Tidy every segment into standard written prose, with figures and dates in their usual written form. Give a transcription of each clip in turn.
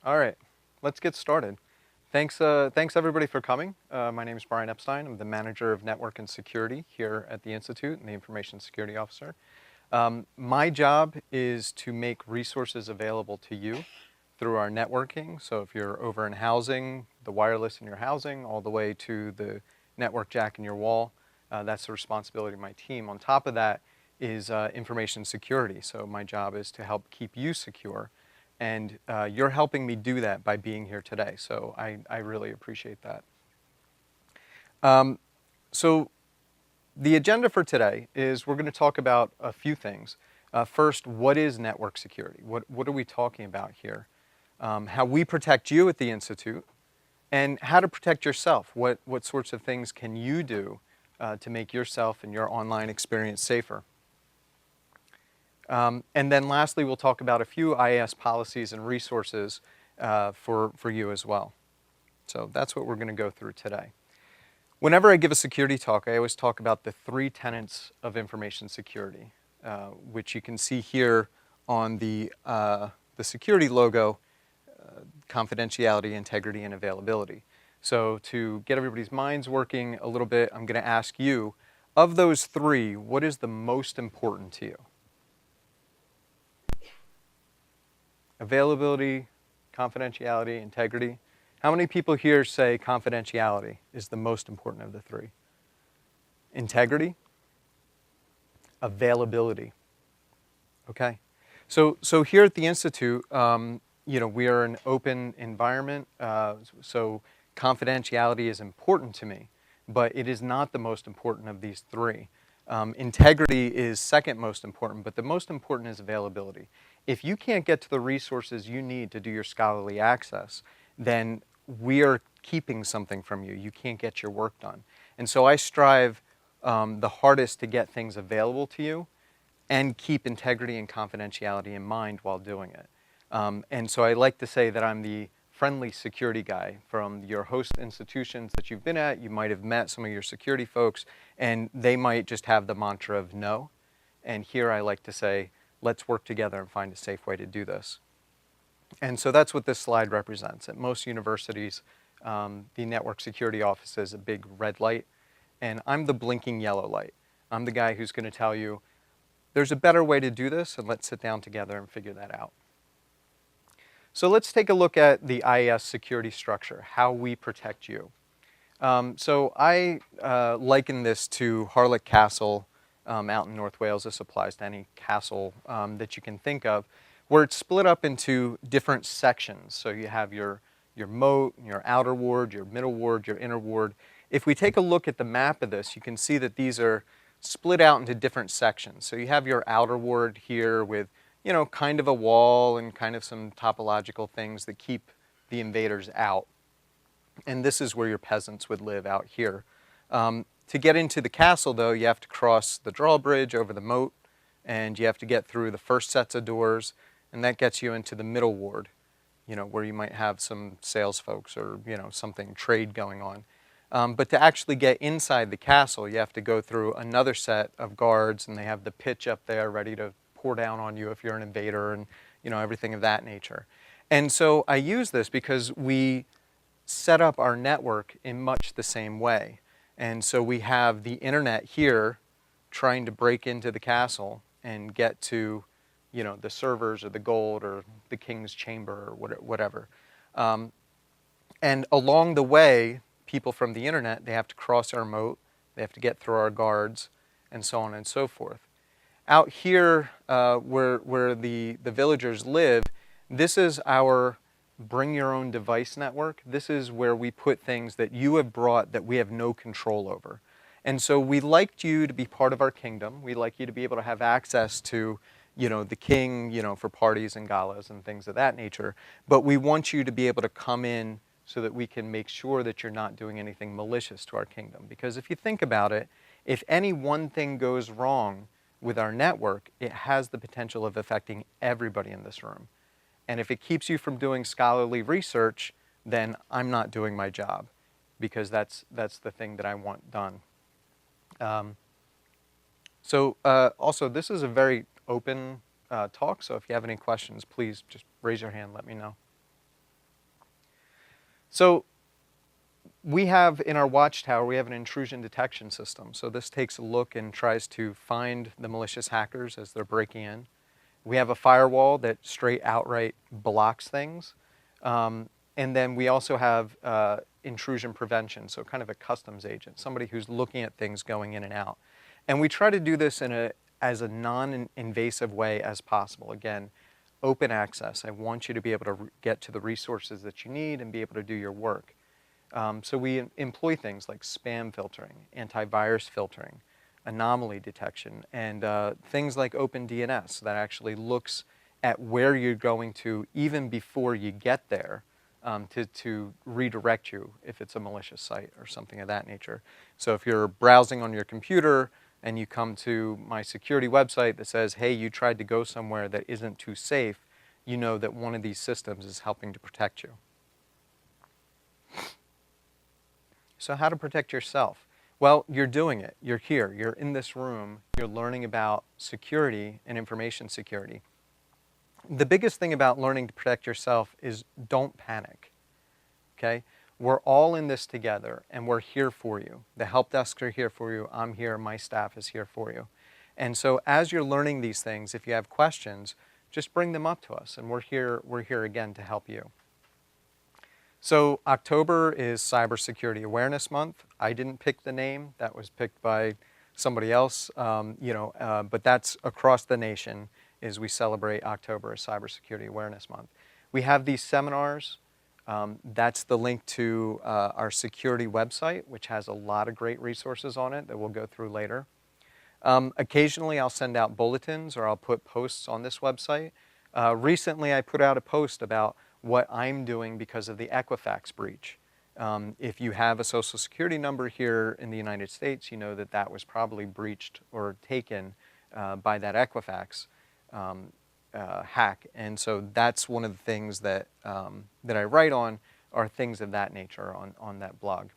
All right, let's get started. Thanks everybody for coming. My name is Brian Epstein. I'm the manager of network and security here at the Institute and the information security officer. My job is to make resources available to you through our networking. So if you're over in housing, the wireless in your housing, all the way to the network jack in your wall, that's the responsibility of my team. On top of that is information security. So my job is to help keep you secure. And you're helping me do that by being here today. So I really appreciate that. So the agenda for today is we're going to talk about a few things. First, what is network security? What are we talking about here? How we protect you at the Institute, and how to protect yourself. What sorts of things can you do to make yourself and your online experience safer? And then lastly, we'll talk about a few IAS policies and resources for you as well. So that's what we're going to go through today. Whenever I give a security talk, I always talk about the 3 tenets of information security, which you can see here on the security logo: confidentiality, integrity, and availability. So to get everybody's minds working a little bit, I'm going to ask you, of those 3, what is the most important to you? Availability, confidentiality, integrity. How many people here say confidentiality is the most important of the 3? Integrity? Availability. Okay. So here at the Institute, we are an open environment, so confidentiality is important to me, but it is not the most important of these 3. Integrity is second most important, but the most important is availability. If you can't get to the resources you need to do your scholarly access, then we are keeping something from you. You can't get your work done. And so I strive the hardest to get things available to you and keep integrity and confidentiality in mind while doing it. And so I like to say that I'm the friendly security guy from your host institutions that you've been at. You might have met some of your security folks, and they might just have the mantra of no. And here I like to say, let's work together and find a safe way to do this. And so that's what this slide represents. At most universities, the network security office is a big red light, and I'm the blinking yellow light. I'm the guy who's going to tell you, there's a better way to do this, and let's sit down together and figure that out. So let's take a look at the IAS security structure, how we protect you. So I liken this to Harlech Castle out in North Wales. This applies to any castle that you can think of, where it's split up into different sections. So you have your moat, your outer ward, your middle ward, your inner ward. If we take a look at the map of this, you can see that these are split out into different sections. So you have your outer ward here with, kind of a wall and kind of some topological things that keep the invaders out. And this is where your peasants would live out here. To get into the castle, though, you have to cross the drawbridge over the moat, and you have to get through the first sets of doors, and that gets you into the middle ward, where you might have some sales folks or, something trade going on. But to actually get inside the castle, you have to go through another set of guards, and they have the pitch up there ready to pour down on you if you're an invader, and everything of that nature. And so I use this because we set up our network in much the same way. And so we have the internet here trying to break into the castle and get to, the servers or the gold or the king's chamber or whatever. And along the way, people from the internet, they have to cross our moat, they have to get through our guards, and so on and so forth. Out here, where the villagers live, this is our bring your own device network. This is where we put things that you have brought that we have no control over. And so we liked you to be part of our kingdom. We like you to be able to have access to, the king, for parties and galas and things of that nature. But we want you to be able to come in so that we can make sure that you're not doing anything malicious to our kingdom. Because if you think about it, if any one thing goes wrong with our network, it has the potential of affecting everybody in this room. And if it keeps you from doing scholarly research, then I'm not doing my job, because that's the thing that I want done. Also, this is a very open talk, so if you have any questions, please just raise your hand, let me know. So we have in our watchtower, we have an intrusion detection system. So this takes a look and tries to find the malicious hackers as they're breaking in. We have a firewall that straight outright blocks things. And then we also have intrusion prevention, so kind of a customs agent, somebody who's looking at things going in and out. And we try to do this as a non-invasive way as possible. Again, open access. I want you to be able to get to the resources that you need and be able to do your work. So we employ things like spam filtering, antivirus filtering, anomaly detection, and things like OpenDNS that actually looks at where you're going to even before you get there to redirect you if it's a malicious site or something of that nature. So if you're browsing on your computer and you come to my security website that says, hey, you tried to go somewhere that isn't too safe, you know that one of these systems is helping to protect you. So how to protect yourself? Well, you're doing it. You're here. You're in this room. You're learning about security and information security. The biggest thing about learning to protect yourself is don't panic, okay? We're all in this together, and we're here for you. The help desks are here for you. I'm here. My staff is here for you. And so as you're learning these things, if you have questions, just bring them up to us, and we're here again to help you. So October is Cybersecurity Awareness Month. I didn't pick the name. That was picked by somebody else, but that's across the nation as we celebrate October as Cybersecurity Awareness Month. We have these seminars. That's the link to our security website, which has a lot of great resources on it that we'll go through later. Occasionally, I'll send out bulletins or I'll put posts on this website. Recently, I put out a post about what I'm doing because of the Equifax breach. If you have a social security number here in the United States, you know that that was probably breached or taken by that Equifax hack. And so that's one of the things that, that I write on are things of that nature on that blog.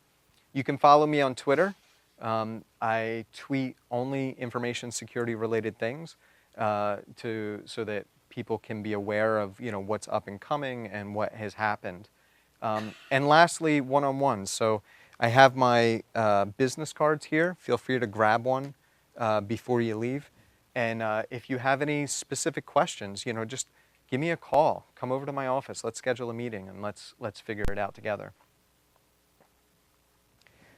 You can follow me on Twitter. I tweet only information security related things so that people can be aware of what's up and coming and what has happened. And lastly, one-on-ones. So I have my business cards here. Feel free to grab one before you leave. And if you have any specific questions, just give me a call. Come over to my office. Let's schedule a meeting and let's figure it out together.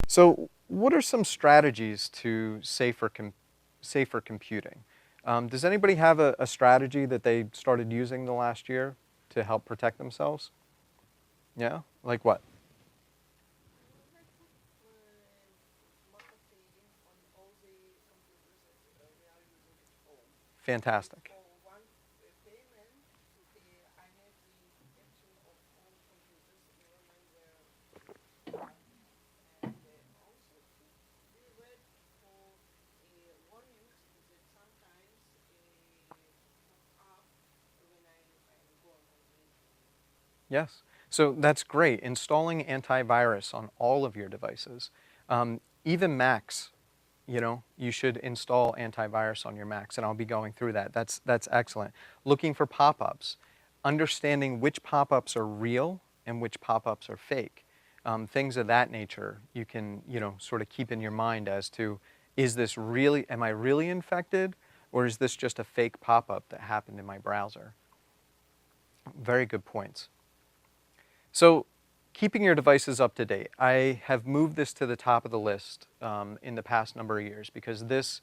So what are some strategies to safer computing? Does anybody have a strategy that they started using the last year to help protect themselves? Yeah? Like what? Fantastic. Yes. So that's great. Installing antivirus on all of your devices. Even Macs, you should install antivirus on your Macs, and I'll be going through that. That's excellent. Looking for pop-ups. Understanding which pop-ups are real and which pop-ups are fake. Things of that nature you can, sort of keep in your mind as to, am I really infected, or is this just a fake pop-up that happened in my browser? Very good points. So keeping your devices up to date. I have moved this to the top of the list in the past number of years because this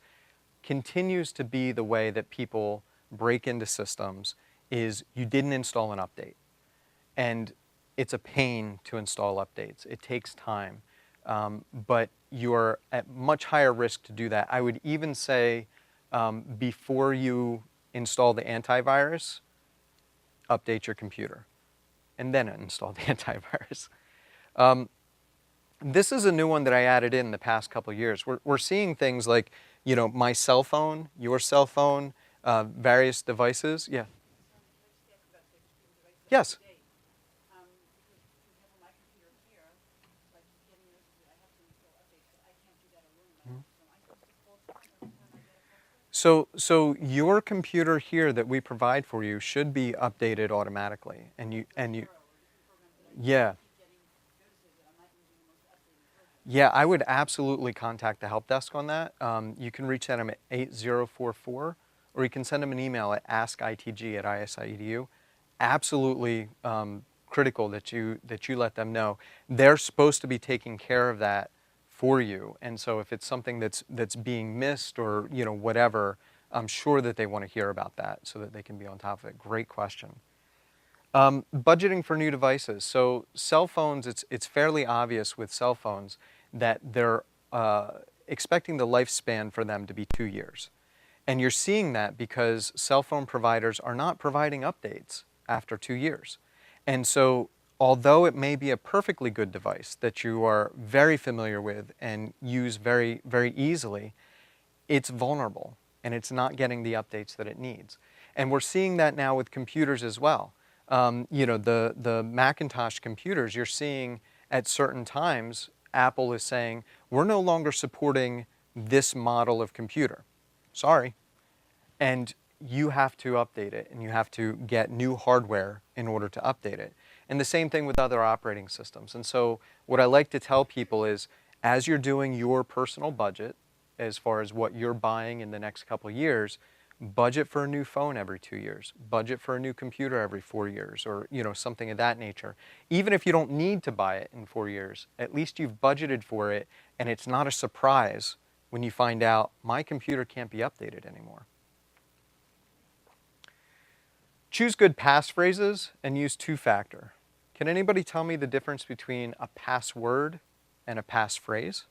continues to be the way that people break into systems is you didn't install an update. And it's a pain to install updates. It takes time. But you're at much higher risk to do that. I would even say before you install the antivirus, update your computer. And then install the antivirus. This is a new one that I added in the past couple of years. We're seeing things like, my cell phone, your cell phone, various devices. Yeah. Yes. So your computer here that we provide for you should be updated automatically, yeah. Yeah, I would absolutely contact the help desk on that. You can reach them at 8044, or you can send them an email at askitg@isi.edu. Absolutely critical that you let them know. They're supposed to be taking care of that for you, and so if it's something that's being missed or whatever, I'm sure that they want to hear about that so that they can be on top of it. Great question. Budgeting for new devices. So cell phones, it's fairly obvious with cell phones that they're expecting the lifespan for them to be 2 years. And you're seeing that because cell phone providers are not providing updates after 2 years. And so although it may be a perfectly good device that you are very familiar with and use very, very easily, it's vulnerable and it's not getting the updates that it needs. And we're seeing that now with computers as well. The Macintosh computers, you're seeing at certain times, Apple is saying, we're no longer supporting this model of computer. Sorry. And you have to update it, and you have to get new hardware in order to update it. And the same thing with other operating systems. And so what I like to tell people is, as you're doing your personal budget, as far as what you're buying in the next couple of years, budget for a new phone every 2 years, budget for a new computer every 4 years, or something of that nature. Even if you don't need to buy it in 4 years, at least you've budgeted for it, and it's not a surprise when you find out my computer can't be updated anymore. Choose good passphrases and use two-factor. Can anybody tell me the difference between a password and a passphrase?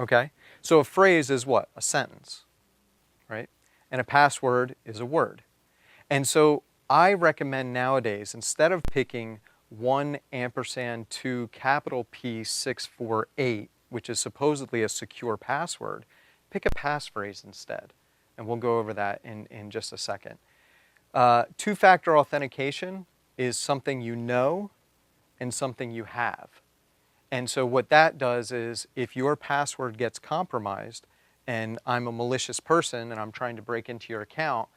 Okay, so a phrase is what? A sentence, right? And a password is a word. And so I recommend nowadays, instead of picking 1 & 2 P648, which is supposedly a secure password, pick a passphrase instead. And we'll go over that in just a second. Two-factor authentication is something you know and something you have. And so what that does is, if your password gets compromised and I'm a malicious person and I'm trying to break into your account,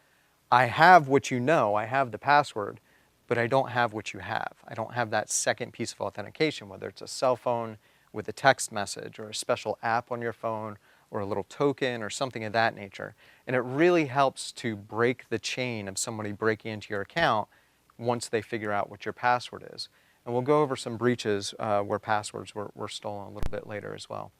I have what you know, I have the password, but I don't have what you have. I don't have that second piece of authentication, whether it's a cell phone with a text message or a special app on your phone or a little token or something of that nature. And it really helps to break the chain of somebody breaking into your account once they figure out what your password is. And we'll go over some breaches where passwords were stolen a little bit later as well.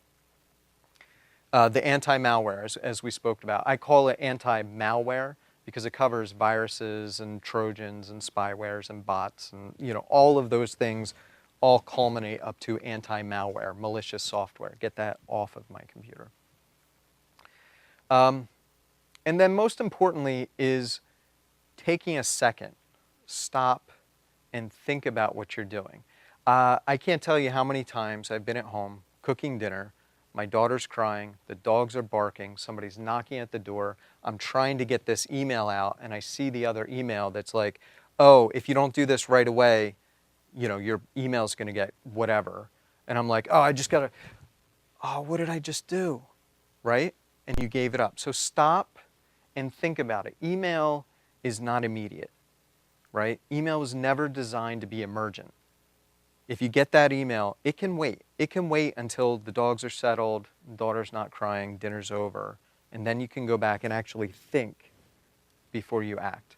The anti-malware, as we spoke about. I call it anti-malware because it covers viruses and Trojans and spywares and bots and all of those things all culminate up to anti-malware, malicious software. Get that off of my computer. And then most importantly is taking a second, stop, and think about what you're doing. I can't tell you how many times I've been at home cooking dinner, my daughter's crying, the dogs are barking, somebody's knocking at the door, I'm trying to get this email out, and I see the other email that's like, oh, if you don't do this right away, your email's gonna get whatever. And I'm like, oh, what did I just do, right? And you gave it up. So stop and think about it. Email is not immediate. Right? Email was never designed to be emergent. If you get that email, it can wait. It can wait until the dogs are settled, daughter's not crying, dinner's over, and then you can go back and actually think before you act.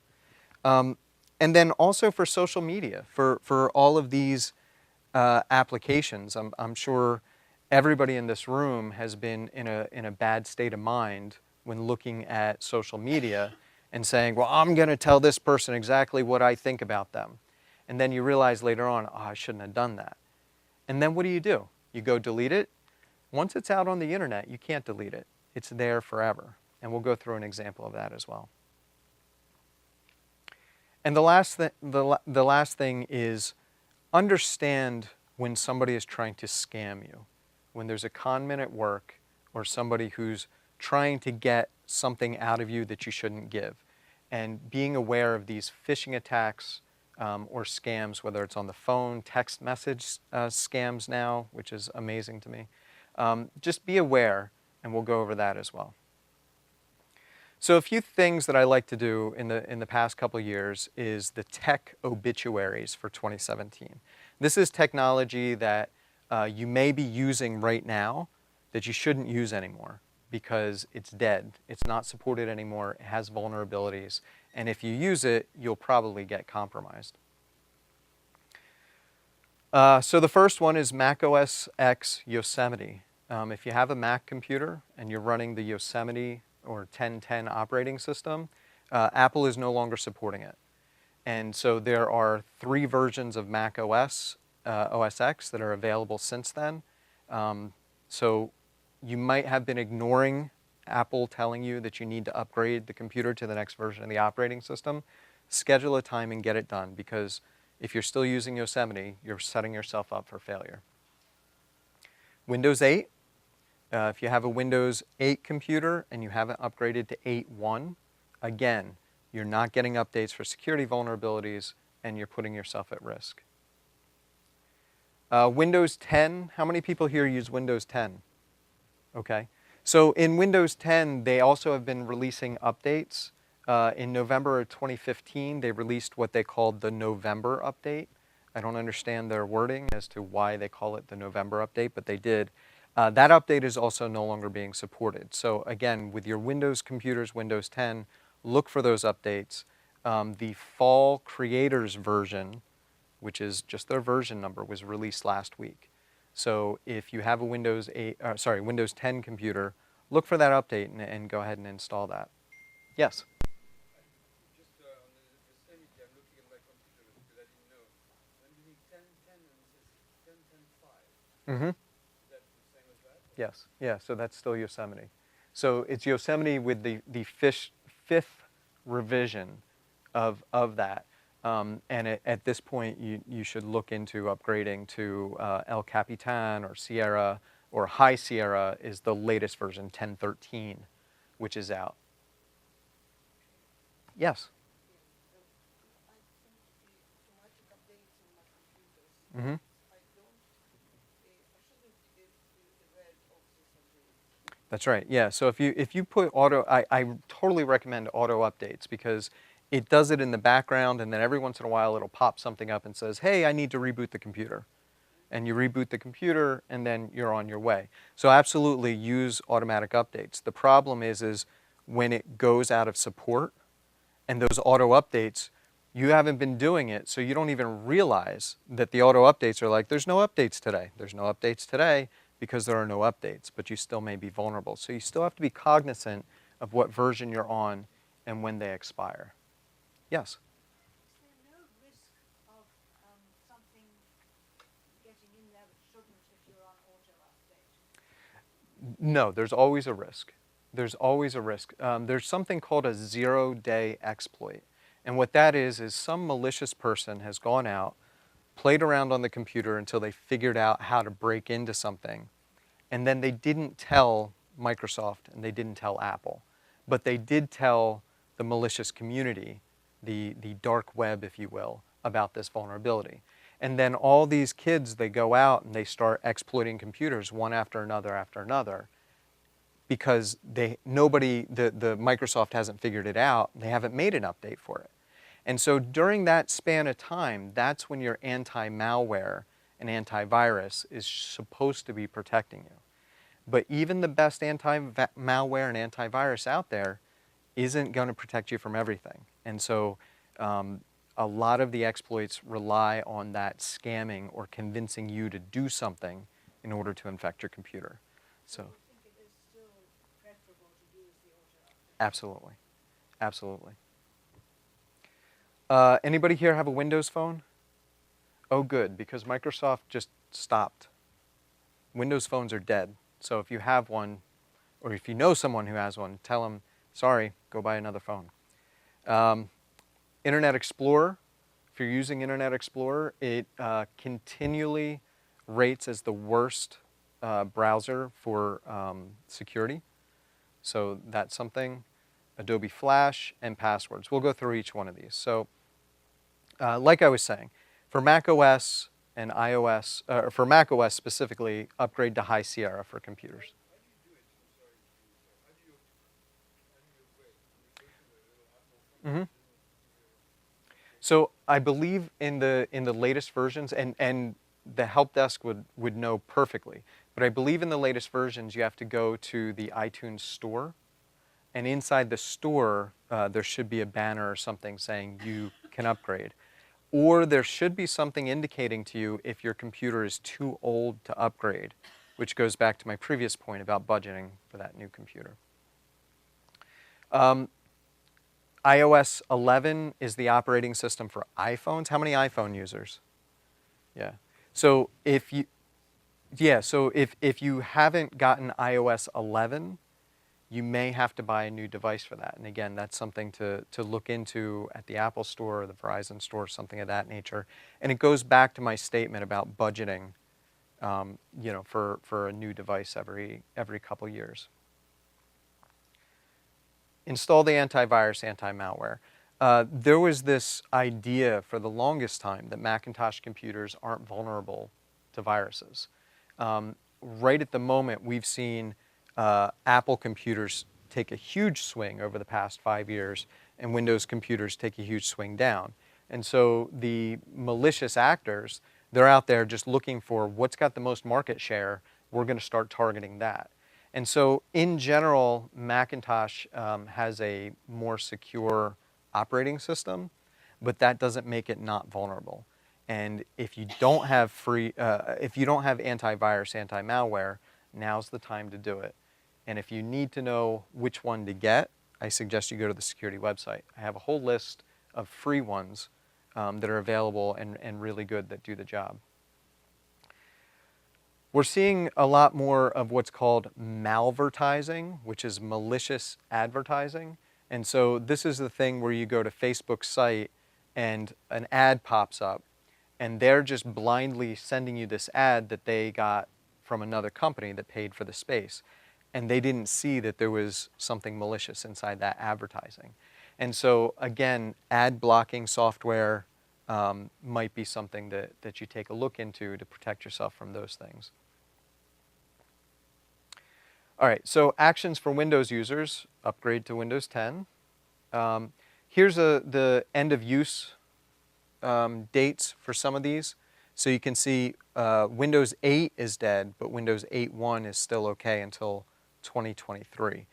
And then also for social media, for all of these applications, I'm sure everybody in this room has been in a bad state of mind when looking at social media and saying, well, I'm going to tell this person exactly what I think about them. And then you realize later on, oh, I shouldn't have done that. And then what do? You go delete it. Once it's out on the internet, you can't delete it. It's there forever. And we'll go through an example of that as well. And the last thing is understand when somebody is trying to scam you. When there's a con man at work or somebody who's trying to get something out of you that you shouldn't give. And being aware of these phishing attacks or scams, whether it's on the phone, text message scams now, which is amazing to me. Just be aware, and we'll go over that as well. So a few things that I like to do in the past couple of years is the tech obituaries for 2017. This is technology that you may be using right now that you shouldn't use anymore because it's dead. It's not supported anymore. It has vulnerabilities. And if you use it, you'll probably get compromised. So the first one is Mac OS X Yosemite. If you have a Mac computer and you're running the Yosemite or 1010 operating system, Apple is no longer supporting it. And so there are 3 versions of Mac OS, OS X that are available since then. So you might have been ignoring Apple telling you that you need to upgrade the computer to the next version of the operating system. Schedule a time and get it done, because if you're still using Yosemite, you're setting yourself up for failure. Windows 8. If you have a Windows 8 computer and you haven't upgraded to 8.1, again, you're not getting updates for security vulnerabilities and you're putting yourself at risk. Windows 10, how many people here use Windows 10? Okay. So in Windows 10, they also have been releasing updates. In November of 2015, they released what they called the November update. I don't understand their wording as to why they call it the November update, but they did. That update is also no longer being supported. So again, with your Windows computers, Windows 10, look for those updates. The fall creators version, which is just their version number, was released last week. So if you have a Windows 10 computer, look for that update and go ahead and install that. Yes? Just on the Yosemite, I'm looking at my computer because I didn't know. I'm using 1010 and it says 1010.5. Mm-hmm. Is that the same as that? Yes. Yeah, so that's still Yosemite. So it's Yosemite with the fifth revision of that. And at this point, you should look into upgrading to El Capitan or Sierra, or High Sierra is the latest version, 1013, which is out. Yes? I think the automatic updates in my computers. Mm-hmm. I shouldn't be able to use the red Oxys updates. That's right. Yeah. So if you put auto, I totally recommend auto updates, because it does it in the background, and then every once in a while it'll pop something up and says, hey, I need to reboot the computer. And you reboot the computer, and then you're on your way. So absolutely use automatic updates. The problem is when it goes out of support, and those auto updates, you haven't been doing it, so you don't even realize that the auto updates are like, there's no updates today. There's no updates today because there are no updates, but you still may be vulnerable. So you still have to be cognizant of what version you're on and when they expire. Yes? Is there no risk of something getting in there that shouldn't if you're on auto update? No, there's always a risk. There's always a risk. There's something called a zero-day exploit. And what that is some malicious person has gone out, played around on the computer until they figured out how to break into something. And then they didn't tell Microsoft and they didn't tell Apple. But they did tell the malicious community, the dark web, if you will, about this vulnerability. And then all these kids, they go out and they start exploiting computers one after another, because the Microsoft hasn't figured it out. They haven't made an update for it. And so during that span of time, that's when your anti-malware and antivirus is supposed to be protecting you. But even the best anti-malware and antivirus out there isn't going to protect you from everything. And so a lot of the exploits rely on that scamming or convincing you to do something in order to infect your computer. So. Do you think it is still preferable to use the auto update? Absolutely. Absolutely. Anybody here have a Windows phone? Oh, good, because Microsoft just stopped. Windows phones are dead. So if you have one, or if you know someone who has one, tell them, sorry, go buy another phone. Internet Explorer, if you're using Internet Explorer, it continually rates as the worst browser for security. So that's something. Adobe Flash and passwords. We'll go through each one of these. So like I was saying, for Mac OS and iOS, for Mac OS specifically, upgrade to High Sierra for computers. How do you do it? I'm sorry. How do you upgrade? Mm-hmm. So I believe in the latest versions, and the help desk would know perfectly, but I believe in the latest versions you have to go to the iTunes store, and inside the store there should be a banner or something saying you can upgrade. Or there should be something indicating to you if your computer is too old to upgrade, which goes back to my previous point about budgeting for that new computer. iOS 11 is the operating system for iPhones. How many iPhone users? Yeah. So if you haven't gotten iOS 11, you may have to buy a new device for that. And again, that's something to look into at the Apple Store or the Verizon Store, something of that nature. And it goes back to my statement about budgeting, for a new device every couple years. Install the antivirus, anti-malware. There was this idea for the longest time that Macintosh computers aren't vulnerable to viruses. Right at the moment, we've seen Apple computers take a huge swing over the past 5 years, and Windows computers take a huge swing down. And so the malicious actors, they're out there just looking for what's got the most market share. We're going to start targeting that. And so in general, Macintosh has a more secure operating system, but that doesn't make it not vulnerable. And if you don't have if you don't have antivirus, anti-malware, now's the time to do it. And if you need to know which one to get, I suggest you go to the security website. I have a whole list of free ones that are available and really good that do the job. We're seeing a lot more of what's called malvertising, which is malicious advertising. And so this is the thing where you go to Facebook's site and an ad pops up, and they're just blindly sending you this ad that they got from another company that paid for the space. And they didn't see that there was something malicious inside that advertising. And so again, ad blocking software might be something that you take a look into to protect yourself from those things. All right, so actions for Windows users, upgrade to Windows 10. Here's the end of use dates for some of these. So you can see Windows 8 is dead, but Windows 8.1 is still okay until 2023.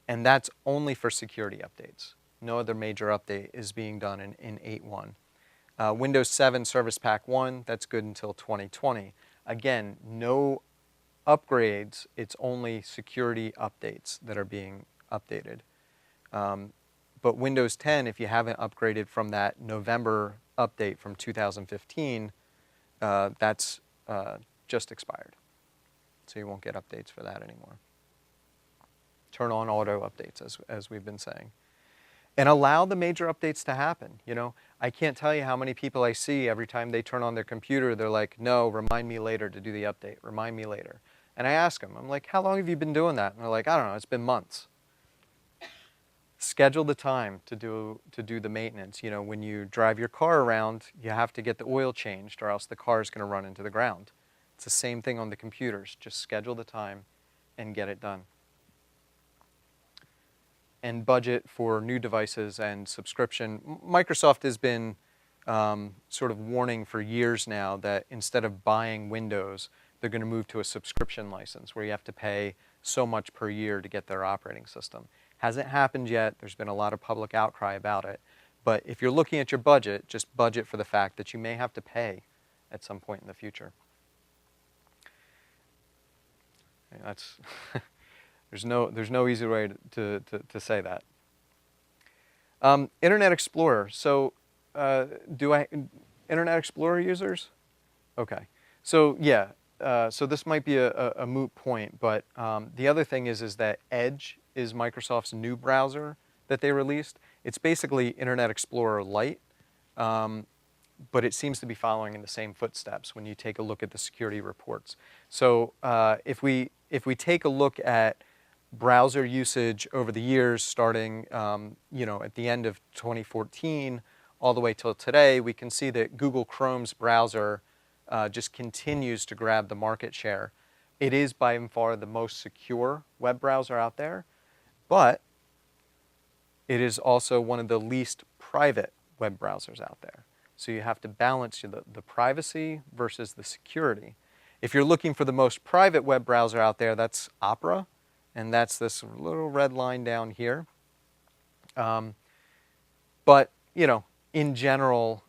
And that's only for security updates. No other major update is being done in 8.1. Windows 7 Service Pack 1, that's good until 2020. Again, no upgrades, it's only security updates that are being updated. But Windows 10, if you haven't upgraded from that November update from 2015, that's just expired. So you won't get updates for that anymore. Turn on auto updates, as we've been saying. And allow the major updates to happen. You know, I can't tell you how many people I see every time they turn on their computer, they're like, no, remind me later to do the update, remind me later. And I ask them, I'm like, how long have you been doing that? And they're like, I don't know, it's been months. Schedule the time to do the maintenance. You know, when you drive your car around, you have to get the oil changed or else the car is going to run into the ground. It's the same thing on the computers. Just schedule the time and get it done. And budget for new devices and subscription. Microsoft has been sort of warning for years now that instead of buying Windows, they're going to move to a subscription license where you have to pay so much per year to get their operating system. Hasn't happened yet. There's been a lot of public outcry about it. But if you're looking at your budget, just budget for the fact that you may have to pay at some point in the future. That's there's no easy way to say that. Internet Explorer. So Internet Explorer users? Okay. So yeah. So this might be a moot point, but the other thing is that Edge is Microsoft's new browser that they released. It's basically Internet Explorer Lite, but it seems to be following in the same footsteps when you take a look at the security reports. So if we take a look at browser usage over the years, starting at the end of 2014 all the way till today, we can see that Google Chrome's browser just continues to grab the market share. It is by far the most secure web browser out there, but it is also one of the least private web browsers out there. So you have to balance the privacy versus the security. If you're looking for the most private web browser out there, that's Opera, and that's this little red line down here. But, in general,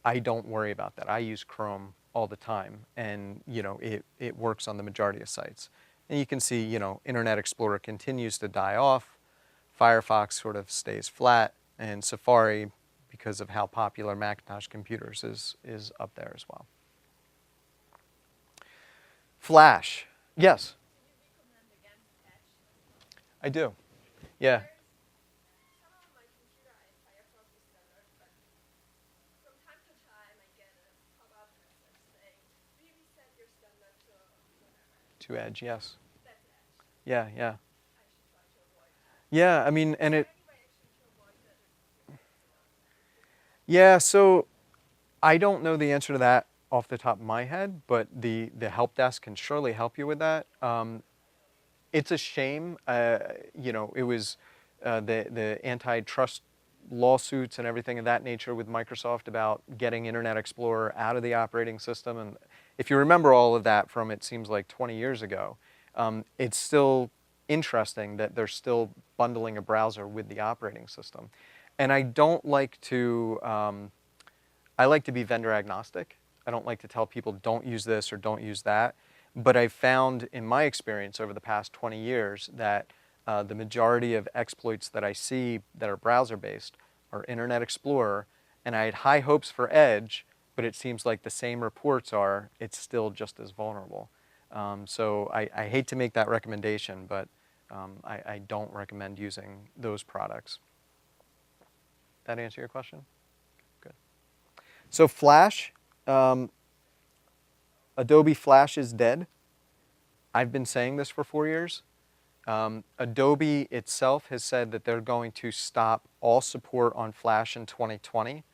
I don't worry about that. I use Chrome all the time, and, it works on the majority of sites. And you can see, Internet Explorer continues to die off. Firefox sort of stays flat, and Safari, because of how popular Macintosh computers is up there as well. Flash. Yes, Do you recommend against Edge? I do. Yeah. Some of my computer I Firefox is standard, but from time to time I get a pop-up message saying, "We reset your standard to whatever." To Edge, yes. That's Edge. Yeah, yeah. I should try to avoid that. Yeah, I mean, and Is it, there any way actually to avoid that if it's not? yeah, so I don't know the answer to that off the top of my head, but the help desk can surely help you with that. It's a shame, it was the antitrust lawsuits and everything of that nature with Microsoft about getting Internet Explorer out of the operating system. And if you remember all of that from, it seems like 20 years ago, it's still interesting that they're still bundling a browser with the operating system. And I don't like to, I like to be vendor agnostic. I don't like to tell people don't use this or don't use that. But I've found in my experience over the past 20 years that the majority of exploits that I see that are browser-based are Internet Explorer, and I had high hopes for Edge, but it seems like the same reports are, it's still just as vulnerable. So I hate to make that recommendation, but I don't recommend using those products. That answer your question? Good. So Flash, Adobe Flash is dead. I've been saying this for 4 years. Adobe itself has said that they're going to stop all support on Flash in 2020,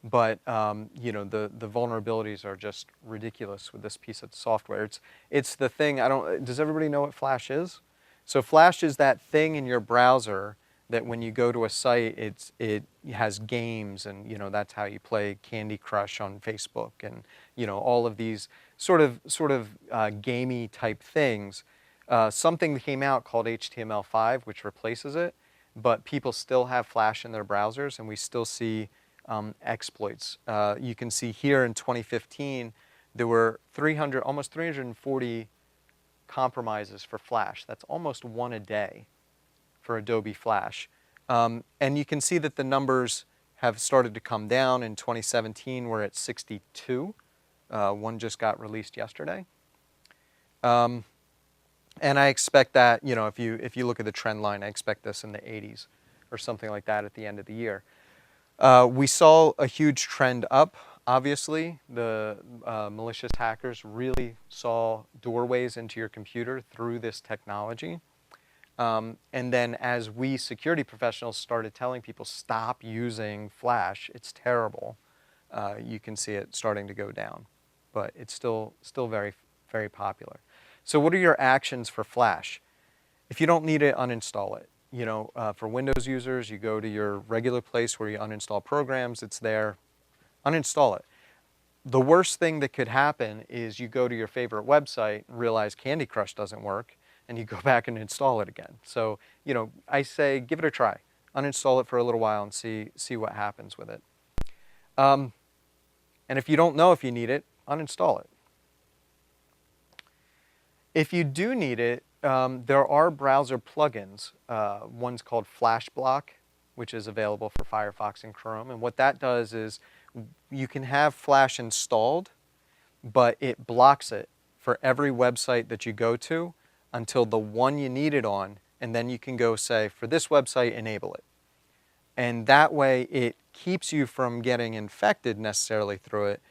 but the vulnerabilities are just ridiculous with this piece of software. It's the thing. Does everybody know what Flash is? So Flash is that thing in your browser that when you go to a site, it has games, and that's how you play Candy Crush on Facebook, and all of these sort of gamey type things. Something came out called HTML5, which replaces it, but people still have Flash in their browsers, and we still see exploits. You can see here in 2015, there were almost 340 compromises for Flash. That's almost one a day for Adobe Flash. And you can see that the numbers have started to come down. In 2017, we're at 62. One just got released yesterday. And I expect that, if you look at the trend line, I expect this in the 80s or something like that at the end of the year. We saw a huge trend up. Obviously, the malicious hackers really saw doorways into your computer through this technology. And then as we security professionals started telling people, stop using Flash, it's terrible, you can see it starting to go down. But it's still very, very popular. So what are your actions for Flash? If you don't need it, uninstall it. For Windows users, you go to your regular place where you uninstall programs. It's there. Uninstall it. The worst thing that could happen is you go to your favorite website and realize Candy Crush doesn't work, and you go back and install it again. So, I say give it a try. Uninstall it for a little while and see what happens with it. And if you don't know if you need it, uninstall it. If you do need it, there are browser plugins. One's called Flash Block, which is available for Firefox and Chrome. And what that does is you can have Flash installed, but it blocks it for every website that you go to until the one you need it on, and then you can go say, for this website, enable it. And that way it keeps you from getting infected necessarily through it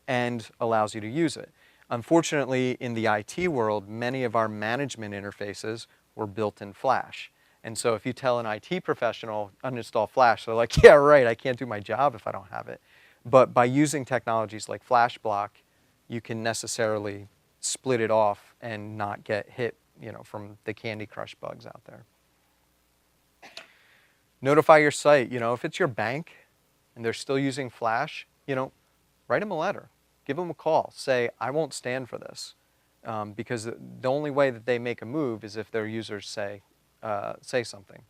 and allows you to use it. Unfortunately, in the IT world, many of our management interfaces were built in Flash. And so if you tell an IT professional, uninstall Flash, they're like, yeah, right, I can't do my job if I don't have it. But by using technologies like Flash Block, you can necessarily split it off and not get hit, from the Candy Crush bugs out there. Notify your site. If it's your bank, and they're still using Flash, write them a letter, give them a call, say, I won't stand for this, because the only way that they make a move is if their users say something.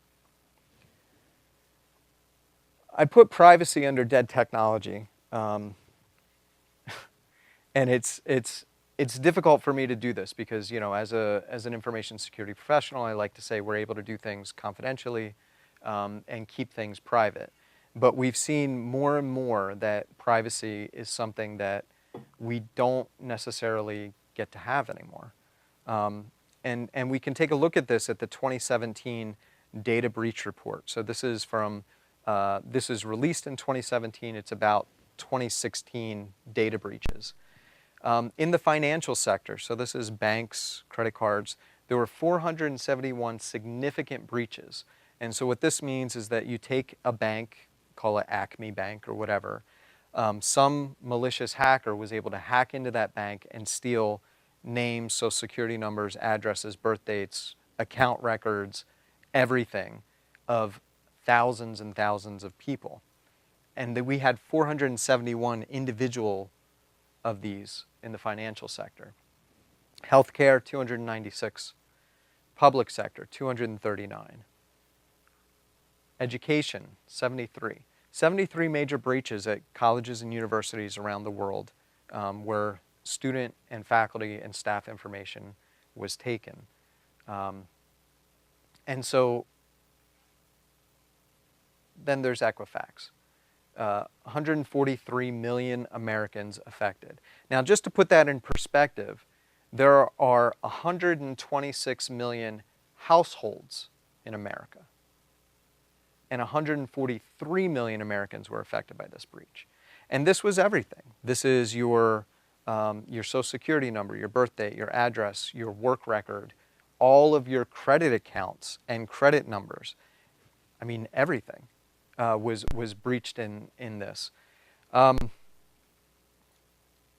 I put privacy under dead technology, and it's difficult for me to do this because as an information security professional, I like to say we're able to do things confidentially and keep things private. But we've seen more and more that privacy is something that we don't necessarily get to have anymore. And we can take a look at this at the 2017 data breach report. So this is released in 2017. It's about 2016 data breaches. In the financial sector, so this is banks, credit cards, there were 471 significant breaches. And so what this means is that you take a bank, call it Acme Bank or whatever, some malicious hacker was able to hack into that bank and steal names, social security numbers, addresses, birth dates, account records, everything of thousands and thousands of people. And we had 471 individual of these in the financial sector. Healthcare, 296. Public sector, 239. Education, 73. 73 major breaches at colleges and universities around the world where student and faculty and staff information was taken. And so then there's Equifax. 143 million Americans affected. Now, just to put that in perspective, there are 126 million households in America, and 143 million Americans were affected by this breach. And this was everything. This is your social security number, your birth date, your address, your work record, all of your credit accounts and credit numbers. I mean, everything was breached in this.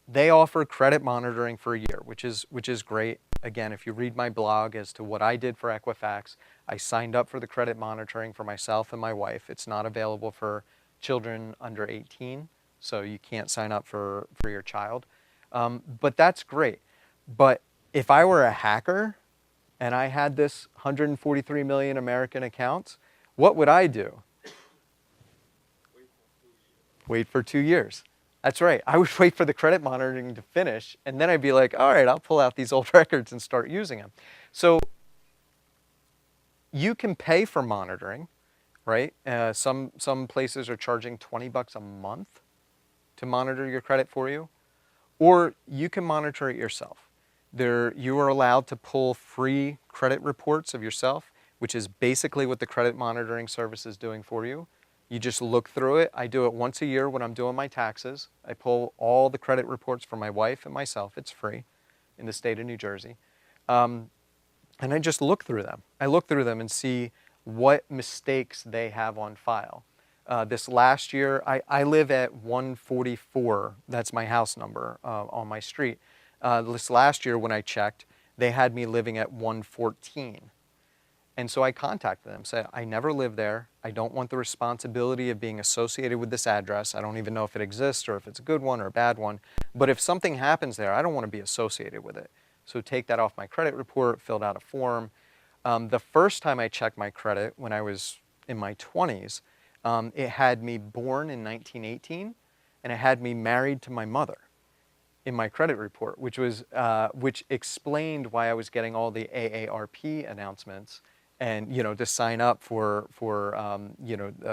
They offer credit monitoring for a year, which is great. Again, if you read my blog as to what I did for Equifax, I signed up for the credit monitoring for myself and my wife. It's not available for children under 18, so you can't sign up for your child. But that's great. But if I were a hacker and I had this 143 million American accounts, what would I do? Wait for 2 years. That's right. I would wait for the credit monitoring to finish, and then I'd be like, all right, I'll pull out these old records and start using them. So you can pay for monitoring, right? Some places are charging $20 a month to monitor your credit for you, or you can monitor it yourself. You are allowed to pull free credit reports of yourself, which is basically what the credit monitoring service is doing for you. You just look through it. I do it once a year when I'm doing my taxes. I pull all the credit reports for my wife and myself. It's free in the state of New Jersey. And I just look through them. I look through them and see what mistakes they have on file. This last year, I live at 144. That's my house number on my street. This last year when I checked, they had me living at 114. And so I contacted them, said, I never lived there. I don't want the responsibility of being associated with this address. I don't even know if it exists or if it's a good one or a bad one. But if something happens there, I don't want to be associated with it. So take that off my credit report, filled out a form. The first time I checked my credit when I was in my 20s, it had me born in 1918, and it had me married to my mother in my credit report, which explained why I was getting all the AARP announcements and to sign up for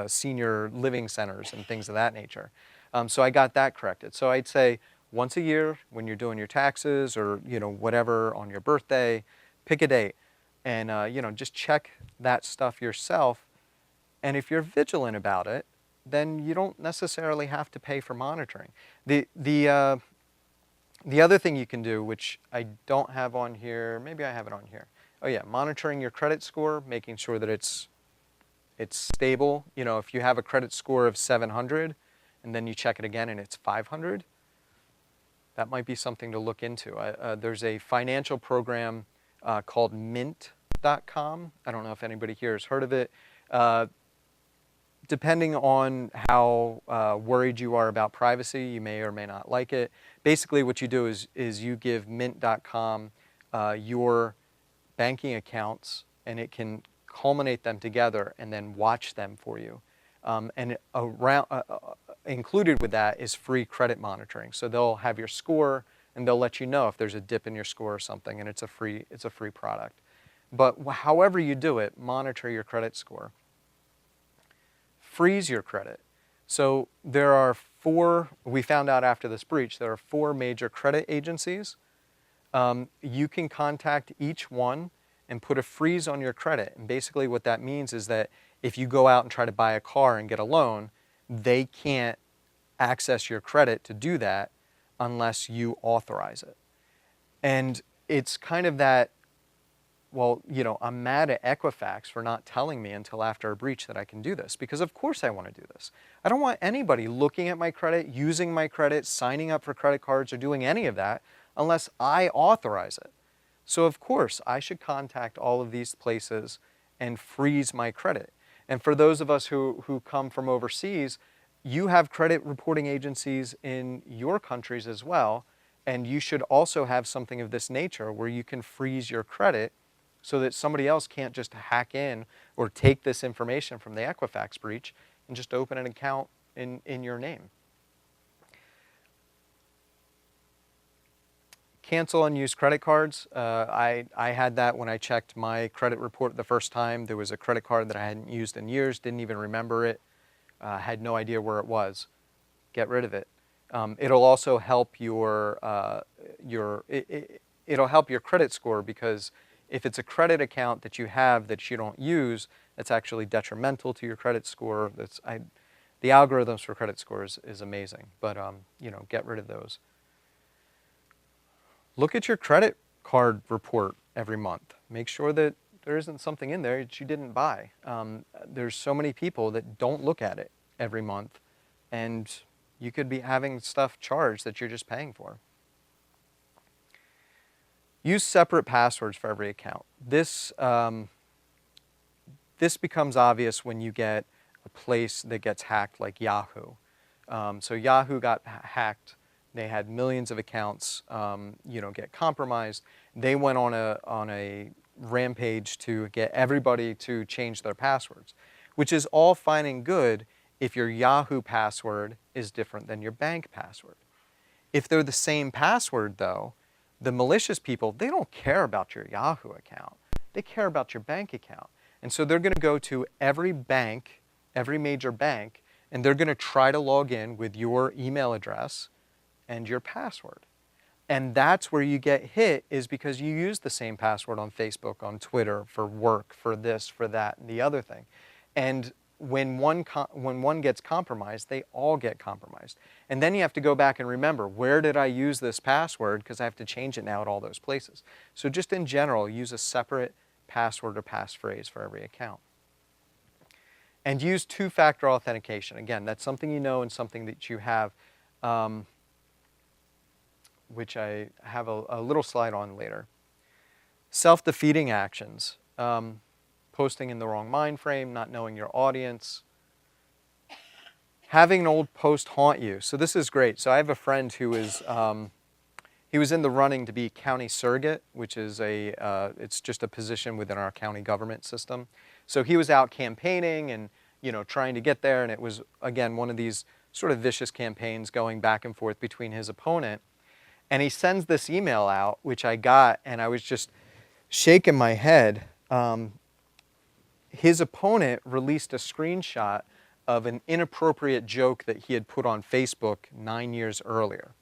senior living centers and things of that nature. So I got that corrected. So I'd say once a year when you're doing your taxes or whatever on your birthday, pick a date and just check that stuff yourself. And if you're vigilant about it, then you don't necessarily have to pay for monitoring. The other thing you can do, which I don't have on here, maybe I have it on here. Oh yeah, monitoring your credit score, making sure that it's stable. If you have a credit score of 700 and then you check it again and it's 500, that might be something to look into. There's a financial program called Mint.com. I don't know if anybody here has heard of it. depending on how worried you are about privacy, you may or may not like it. Basically, what you do is you give Mint.com your banking accounts, and it can culminate them together and then watch them for you. Included with that is free credit monitoring. So they'll have your score, and they'll let you know if there's a dip in your score or something, and it's a free product. But however you do it, monitor your credit score. Freeze your credit. So there are we found out after this breach, there are 4 major credit agencies. You can contact each one and put a freeze on your credit. And basically what that means is that if you go out and try to buy a car and get a loan, they can't access your credit to do that unless you authorize it. And it's kind of that, well, I'm mad at Equifax for not telling me until after a breach that I can do this, because of course I want to do this. I don't want anybody looking at my credit, using my credit, signing up for credit cards, or doing any of that unless I authorize it. So of course I should contact all of these places and freeze my credit. And for those of us who come from overseas, you have credit reporting agencies in your countries as well, and you should also have something of this nature where you can freeze your credit so that somebody else can't just hack in or take this information from the Equifax breach and just open an account in your name. Cancel unused credit cards. I had that when I checked my credit report the first time. There was a credit card that I hadn't used in years, didn't even remember it, had no idea where it was. Get rid of it. It'll also help it'll help your credit score, because if it's a credit account that you have that you don't use, that's actually detrimental to your credit score. The algorithms for credit scores is amazing, but get rid of those. Look at your credit card report every month. Make sure that there isn't something in there that you didn't buy. There's so many people that don't look at it every month, and you could be having stuff charged that you're just paying for. Use separate passwords for every account. This becomes obvious when you get a place that gets hacked, like Yahoo. So Yahoo got hacked. They had millions of accounts, get compromised. They went on a rampage to get everybody to change their passwords, which is all fine and good if your Yahoo password is different than your bank password. If they're the same password, though, the malicious people, they don't care about your Yahoo account. They care about your bank account. And so they're going to go to every bank, every major bank, and they're going to try to log in with your email address and your password. And that's where you get hit, is because you use the same password on Facebook, on Twitter, for work, for this, for that, and the other thing. And when one gets compromised, they all get compromised. And then you have to go back and remember, where did I use this password? Because I have to change it now at all those places. So just in general, use a separate password or passphrase for every account. And use two-factor authentication. Again, that's something you know and something that you have, which I have a little slide on later. Self-defeating actions. Posting in the wrong mind frame, not knowing your audience. Having an old post haunt you. So this is great. So I have a friend who is, he was in the running to be county surrogate, which is it's just a position within our county government system. So he was out campaigning and, trying to get there, and it was, again, one of these sort of vicious campaigns going back and forth between his opponent. And he sends this email out, which I got, and I was just shaking my head. His opponent released a screenshot of an inappropriate joke that he had put on Facebook 9 years earlier.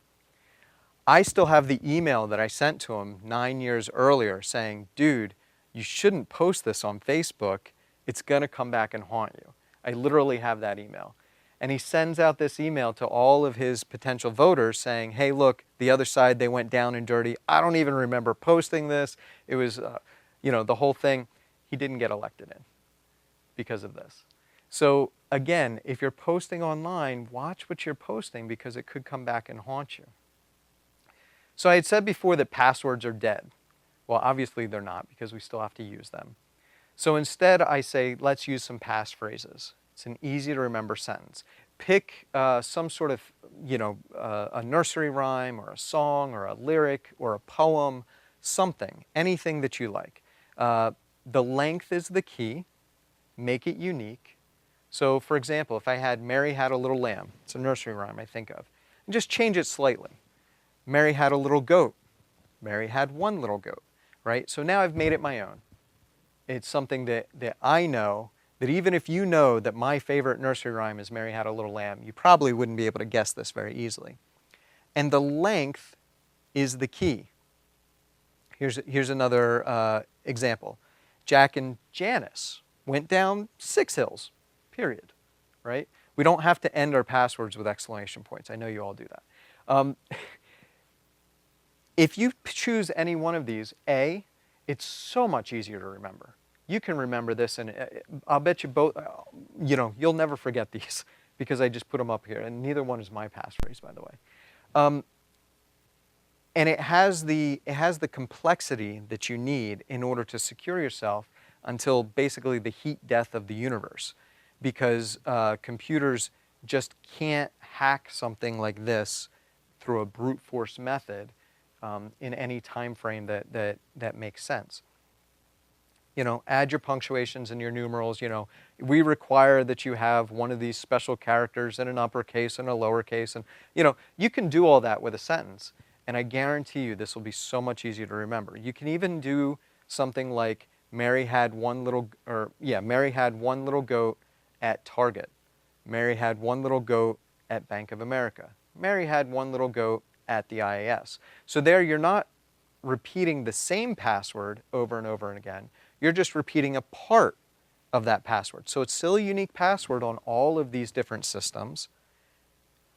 I still have the email that I sent to him 9 years earlier saying, dude, you shouldn't post this on Facebook. It's going to come back and haunt you. I literally have that email. And he sends out this email to all of his potential voters saying, hey, look, the other side, they went down and dirty. I don't even remember posting this. It was, the whole thing. He didn't get elected in because of this. So again, if you're posting online, watch what you're posting, because it could come back and haunt you. So I had said before that passwords are dead. Well, obviously they're not, because we still have to use them. So instead I say, let's use some passphrases. It's an easy to remember sentence. Pick some sort of, a nursery rhyme or a song or a lyric or a poem, something, anything that you like. The length is the key. Make it unique. So, for example, if I had Mary Had a Little Lamb, it's a nursery rhyme I think of, and just change it slightly. Mary had a little goat. Mary had one little goat, right? So now I've made it my own. It's something that I know that even if you know that my favorite nursery rhyme is Mary Had a Little Lamb, you probably wouldn't be able to guess this very easily. And the length is the key. Here's another example. Jack and Janice went down 6 hills, period, right? We don't have to end our passwords with exclamation points. I know you all do that. If you choose any one of these, A, it's so much easier to remember. You can remember this, and I'll bet you both, you'll never forget these because I just put them up here, and neither one is my passphrase, by the way. And it has the complexity that you need in order to secure yourself until basically the heat death of the universe, because computers just can't hack something like this through a brute force method in any time frame that makes sense. Add your punctuations and your numerals. We require that you have one of these special characters in an uppercase and a lowercase, and you can do all that with a sentence. And I guarantee you this will be so much easier to remember. You can even do something like Mary had one little goat at Target. Mary had one little goat at Bank of America. Mary had one little goat at the IAS. So there you're not repeating the same password over and over and again. You're just repeating a part of that password. So it's still a unique password on all of these different systems,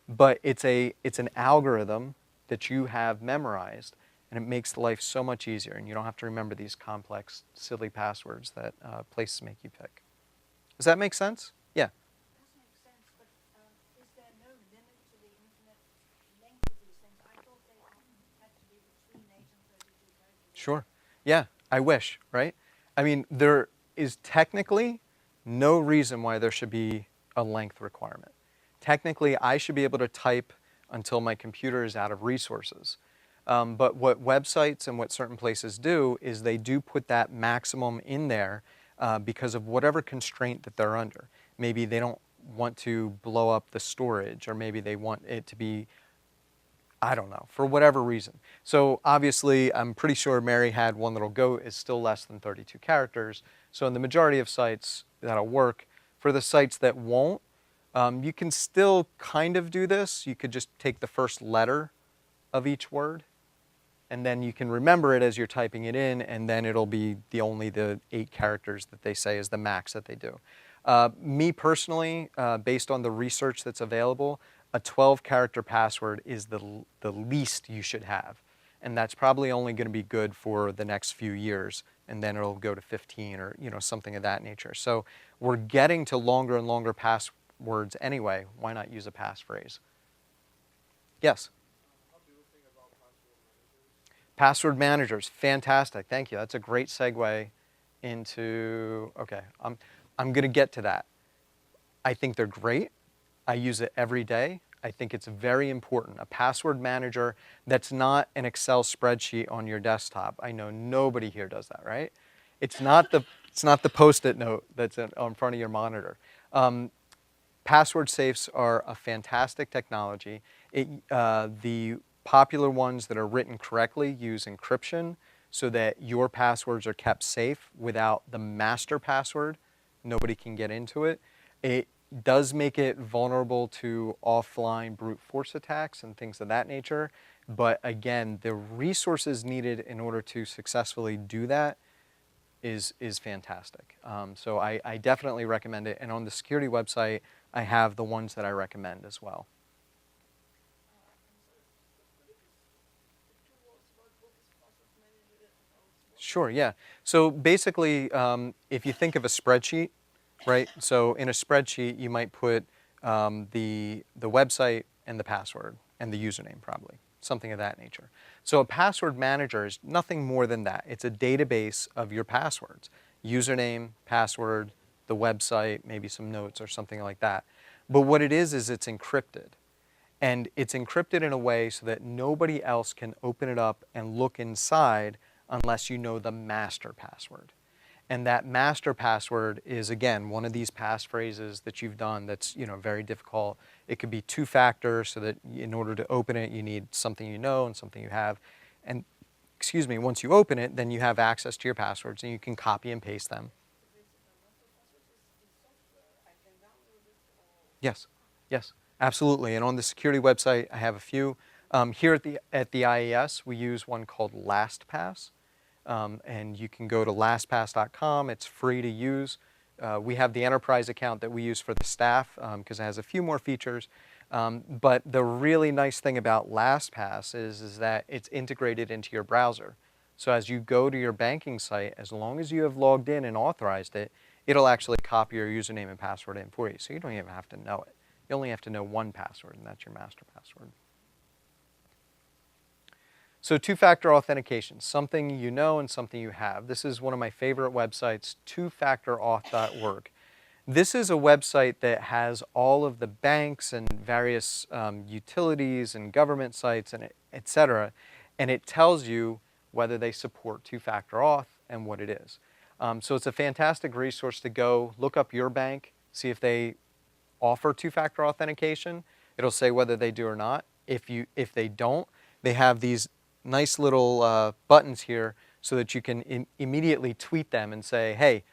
but it's an algorithm that you have memorized, and it makes life so much easier, and you don't have to remember these complex, silly passwords that places make you pick. Does that make sense? Yeah. It does make sense, but is there no limit to the infinite length of these things? I thought they had to be between 8 and 32 characters. Sure. Yeah, I wish, right? I mean, there is technically no reason why there should be a length requirement. Technically, I should be able to type until my computer is out of resources. But what websites and what certain places do is they do put that maximum in there because of whatever constraint that they're under. Maybe they don't want to blow up the storage, or maybe they want it to be, I don't know, for whatever reason. So obviously, I'm pretty sure Mary Had One Little Goat is still less than 32 characters. So in the majority of sites, that'll work. For the sites that won't, you can still kind of do this. You could just take the first letter of each word, and then you can remember it as you're typing it in, and then it'll be only the 8 characters that they say is the max that they do. Me personally, based on the research that's available, a 12-character password is the least you should have. And that's probably only going to be good for the next few years, and then it'll go to 15 or something of that nature. So we're getting to longer and longer passwords anyway. Why not use a passphrase? Yes? How do you think about password managers? Password managers, fantastic. Thank you. That's a great segue into, okay, I'm going to get to that. I think they're great. I use it every day. I think it's very important. A password manager that's not an Excel spreadsheet on your desktop. I know nobody here does that, right? It's not the Post-it note that's in front of your monitor. Password safes are a fantastic technology. The popular ones that are written correctly use encryption so that your passwords are kept safe without the master password. Nobody can get into it. It does make it vulnerable to offline brute force attacks and things of that nature. But again, the resources needed in order to successfully do that is fantastic. So I definitely recommend it. And on the security website, I have the ones that I recommend as well. Sure, yeah. So basically, if you think of a spreadsheet, right? So in a spreadsheet, you might put the website and the password and the username probably, something of that nature. So a password manager is nothing more than that. It's a database of your passwords, username, password, the website, maybe some notes or something like that. But what it is it's encrypted. And it's encrypted in a way so that nobody else can open it up and look inside unless you know the master password. And that master password is, again, one of these passphrases that you've done that's, very difficult. It could be two-factor, so that in order to open it, you need something you know and something you have. And, once you open it, then you have access to your passwords and you can copy and paste them. Yes, yes, absolutely. And on the security website, I have a few. Here at the IAS, we use one called LastPass. And you can go to lastpass.com. It's free to use. We have the enterprise account that we use for the staff because it has a few more features. But the really nice thing about LastPass is that it's integrated into your browser. So as you go to your banking site, as long as you have logged in and authorized it, it'll actually copy your username and password in for you. So you don't even have to know it. You only have to know one password, and that's your master password. So two-factor authentication, something you know and something you have. This is one of my favorite websites, twofactorauth.org. This is a website that has all of the banks and various utilities and government sites and et cetera, and it tells you whether they support two-factor auth and what it is. So it's a fantastic resource to go look up your bank, see if they offer two-factor authentication. It'll say whether they do or not. If they don't, they have these nice little buttons here so that you can immediately tweet them and say, hey,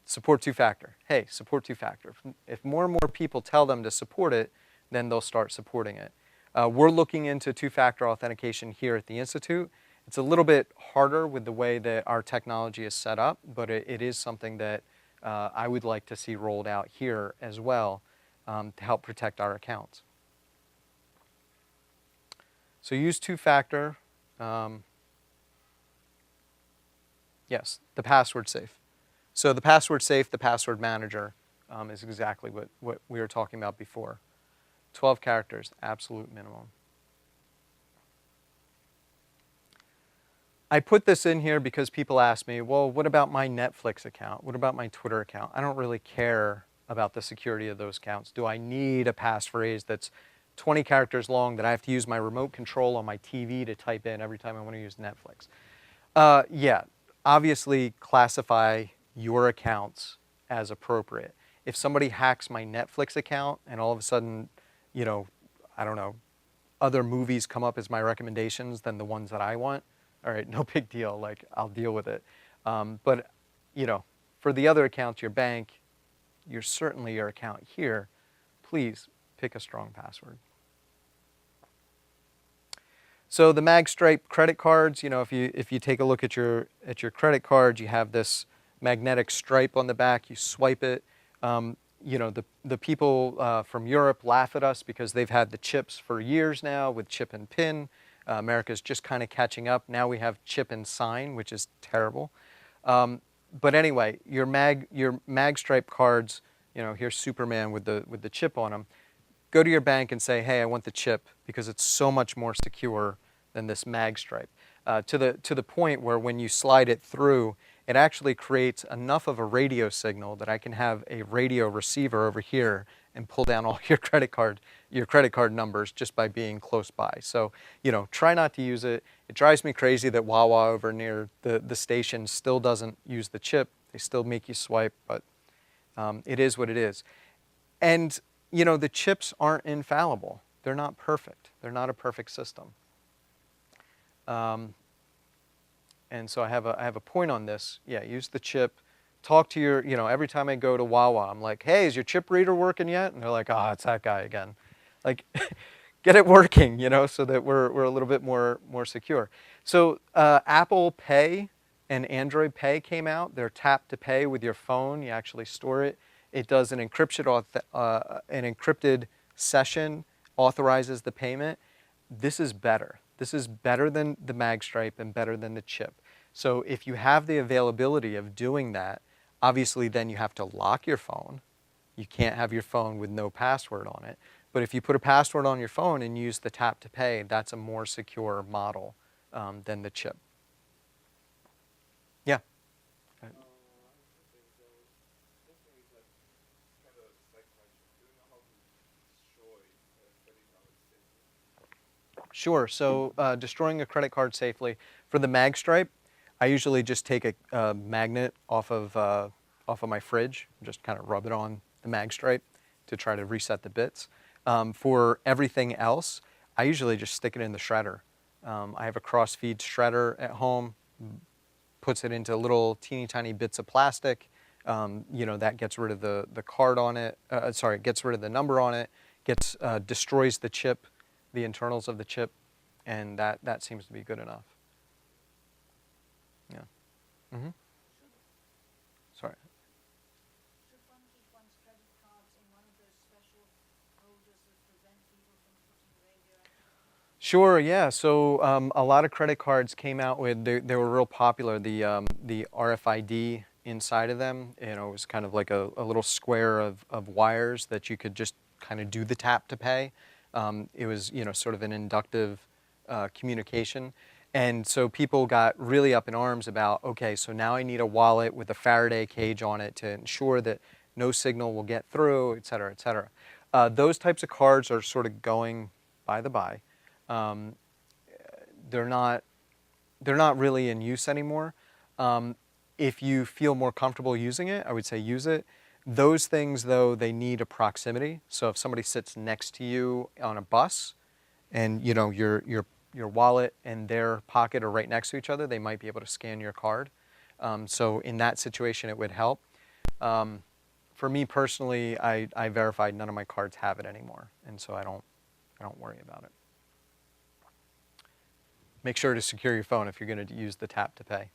support two-factor. Hey, support two-factor. If more and more people tell them to support it, then they'll start supporting it. We're looking into two-factor authentication here at the Institute. It's a little bit harder with the way that our technology is set up, but it is something that I would like to see rolled out here as well to help protect our accounts. So use two-factor. Yes, the password safe. So the password safe, the password manager is exactly what we were talking about before. 12 characters, absolute minimum. I put this in here because people ask me, well, what about my Netflix account? What about my Twitter account? I don't really care about the security of those accounts. Do I need a passphrase that's 20 characters long that I have to use my remote control on my TV to type in every time I want to use Netflix? Yeah, obviously classify your accounts as appropriate. If somebody hacks my Netflix account and all of a sudden, I don't know, other movies come up as my recommendations than the ones that I want, all right, no big deal, like I'll deal with it. But, for the other accounts, your bank, certainly your account here, please pick a strong password. So the MagStripe credit cards, if you take a look at your credit card, you have this magnetic stripe on the back. You swipe it. The people from Europe laugh at us because they've had the chips for years now with chip and pin. America's just kind of catching up. Now we have chip and sign, which is terrible. But anyway, your MagStripe cards, here's Superman with the chip on them. Go to your bank and say, hey, I want the chip because it's so much more secure than this MagStripe. To the point where when you slide it through, it actually creates enough of a radio signal that I can have a radio receiver over here and pull down all your credit card numbers just by being close by. So, try not to use it. It drives me crazy that Wawa over near the station still doesn't use the chip. They still make you swipe, but it is what it is. And the chips aren't infallible. They're not perfect. They're not a perfect system. And so I have a point on this. Yeah, use the chip. Talk to your, every time I go to Wawa, I'm like, hey, is your chip reader working yet? And they're like, oh, it's that guy again. Like, get it working, so that we're a little bit more secure. So Apple Pay and Android Pay came out. They're tap to pay with your phone. You actually store it. It does an encrypted session, authorizes the payment. This is better. This is better than the MagStripe and better than the chip. So if you have the availability of doing that, obviously then you have to lock your phone. You can't have your phone with no password on it. But if you put a password on your phone and use the tap to pay, that's a more secure model than the chip. Yeah. Sure. So destroying a credit card safely for the mag stripe, I usually just take a magnet off of my fridge, just kind of rub it on the mag stripe to try to reset the bits. For everything else, I usually just stick it in the shredder. I have a cross-feed shredder at home, puts it into little teeny tiny bits of plastic. That gets rid of the card on it. Sorry, gets rid of the number on it. Destroys the chip, the internals of the chip, and that seems to be good enough. Yeah. Mm-hmm. Sorry. Should one keep one's credit cards in one of those special holders that prevent people from putting radioactive? Sure, yeah. So a lot of credit cards came out with they were real popular. The RFID inside of them, it was kind of like a little square of wires that you could just kind of do the tap to pay. It was sort of an inductive communication, and so people got really up in arms about, okay, so now I need a wallet with a Faraday cage on it to ensure that no signal will get through, et cetera, et cetera. Those types of cards are sort of going by the by. Um, they're not really in use anymore. If you feel more comfortable using it, I would say use it. Those things, though, they need a proximity. So if somebody sits next to you on a bus, and your wallet and their pocket are right next to each other, they might be able to scan your card. So in that situation, it would help. For me personally, I verified none of my cards have it anymore, and so I don't worry about it. Make sure to secure your phone if you're going to use the tap to pay.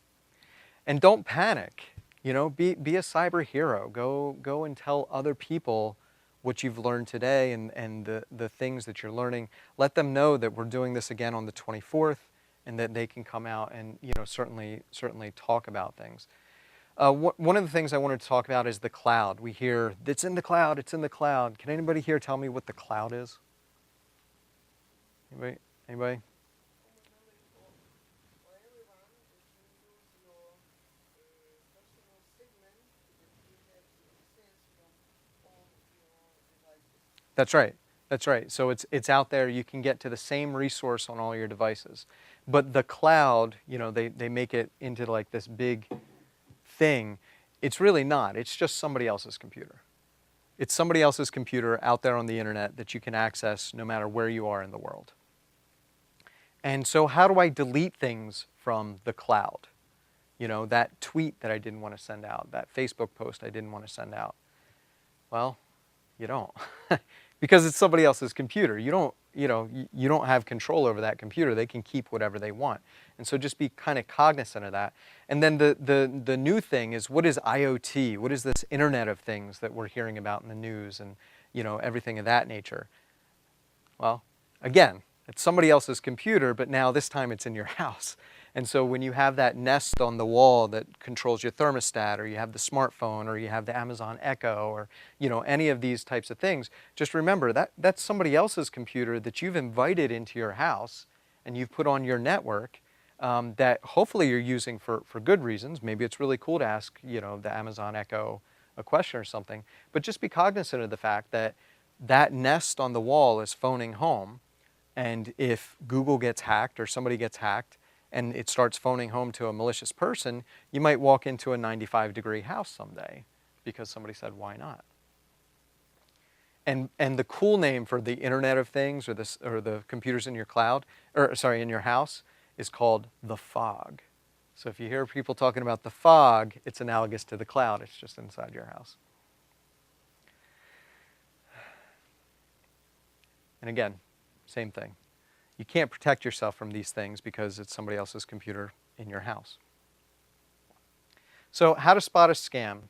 And don't panic. Be a cyber hero. Go and tell other people what you've learned today and the things that you're learning. Let them know that we're doing this again on the 24th and that they can come out and certainly talk about things. One of the things I wanted to talk about is the cloud. We hear, it's in the cloud, it's in the cloud. Can anybody here tell me what the cloud is? Anybody? For everyone, if you use your personal segment, you get access from all your devices. That's right. That's right. So it's out there. You can get to the same resource on all your devices. But the cloud, they make it into like this big thing. It's really not. It's just somebody else's computer. It's somebody else's computer out there on the internet that you can access no matter where you are in the world. And so how do I delete things from the cloud? That tweet that I didn't want to send out, that Facebook post I didn't want to send out. Well, you don't. Because it's somebody else's computer. You don't have control over that computer. They can keep whatever they want. And so just be kind of cognizant of that. And then the new thing is, what is IoT? What is this Internet of Things that we're hearing about in the news and everything of that nature? Well, again, it's somebody else's computer, but now this time it's in your house. And so when you have that Nest on the wall that controls your thermostat, or you have the smartphone, or you have the Amazon Echo, or any of these types of things, just remember that that's somebody else's computer that you've invited into your house and you've put on your network that hopefully you're using for good reasons. Maybe it's really cool to ask the Amazon Echo a question or something, but just be cognizant of the fact that that Nest on the wall is phoning home, and if Google gets hacked or somebody gets hacked, and it starts phoning home to a malicious person, you might walk into a 95-degree house someday because somebody said, why not? And the cool name for the Internet of Things or the computers in your in your house is called the fog. So if you hear people talking about the fog, it's analogous to the cloud. It's just inside your house. And again, same thing. You can't protect yourself from these things because it's somebody else's computer in your house. So how to spot a scam?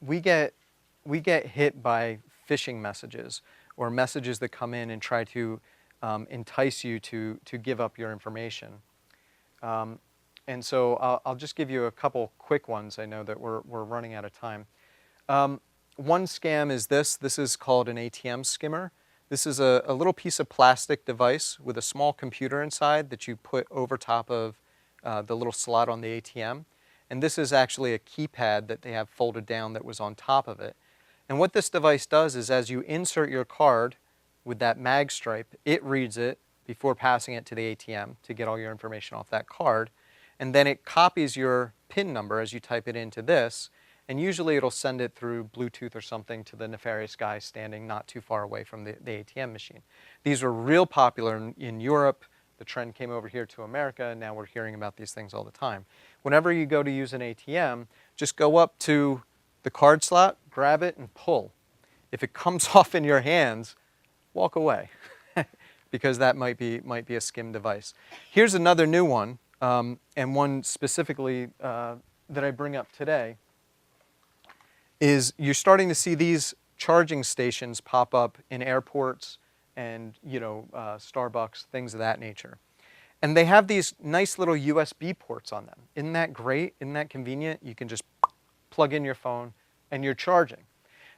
We get hit by phishing messages or messages that come in and try to entice you to give up your information. And so I'll just give you a couple quick ones. I know that we're running out of time. One scam is this. This is called an ATM skimmer. This is a little piece of plastic device with a small computer inside that you put over top of the little slot on the ATM. And this is actually a keypad that they have folded down that was on top of it. And what this device does is as you insert your card with that mag stripe, it reads it before passing it to the ATM to get all your information off that card. And then it copies your PIN number as you type it into this, and usually it'll send it through Bluetooth or something to the nefarious guy standing not too far away from the ATM machine. These were real popular in Europe. The trend came over here to America, and now we're hearing about these things all the time. Whenever you go to use an ATM, just go up to the card slot, grab it, and pull. If it comes off in your hands, walk away, because that might be a skim device. Here's another new one, and one specifically that I bring up today, is you're starting to see these charging stations pop up in airports and Starbucks, things of that nature. And they have these nice little USB ports on them. Isn't that great? Isn't that convenient? You can just plug in your phone and you're charging.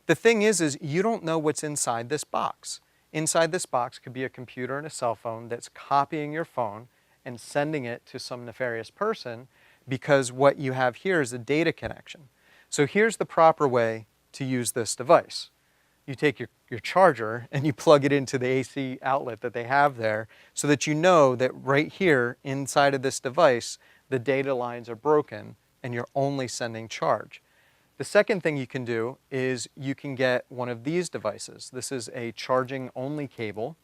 The thing is you don't know what's inside this box. Inside this box could be a computer and a cell phone that's copying your phone and sending it to some nefarious person, because what you have here is a data connection. So here's the proper way to use this device. You take your charger and you plug it into the AC outlet that they have there, so that you know that right here inside of this device, the data lines are broken and you're only sending charge. The second thing you can do is you can get one of these devices. This is a charging only cable.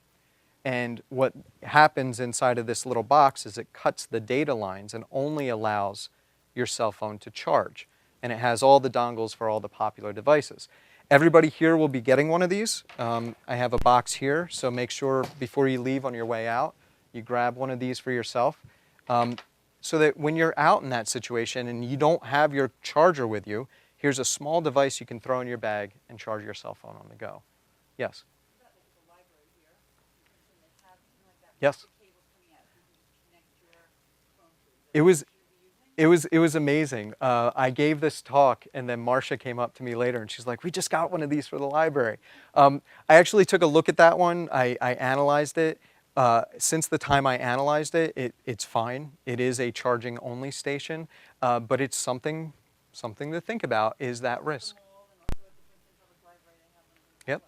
And what happens inside of this little box is it cuts the data lines and only allows your cell phone to charge. And it has all the dongles for all the popular devices. Everybody here will be getting one of these. I have a box here, so make sure before you leave on your way out, you grab one of these for yourself. So that when you're out in that situation and you don't have your charger with you, here's a small device you can throw in your bag and charge your cell phone on the go. Yes? Yes. It was amazing. I gave this talk, and then Marcia came up to me later, and she's like, "We just got one of these for the library." I actually took a look at that one. I analyzed it. Since the time I analyzed it, it's fine. It is a charging only station, but it's something to think about, is that risk. Yep.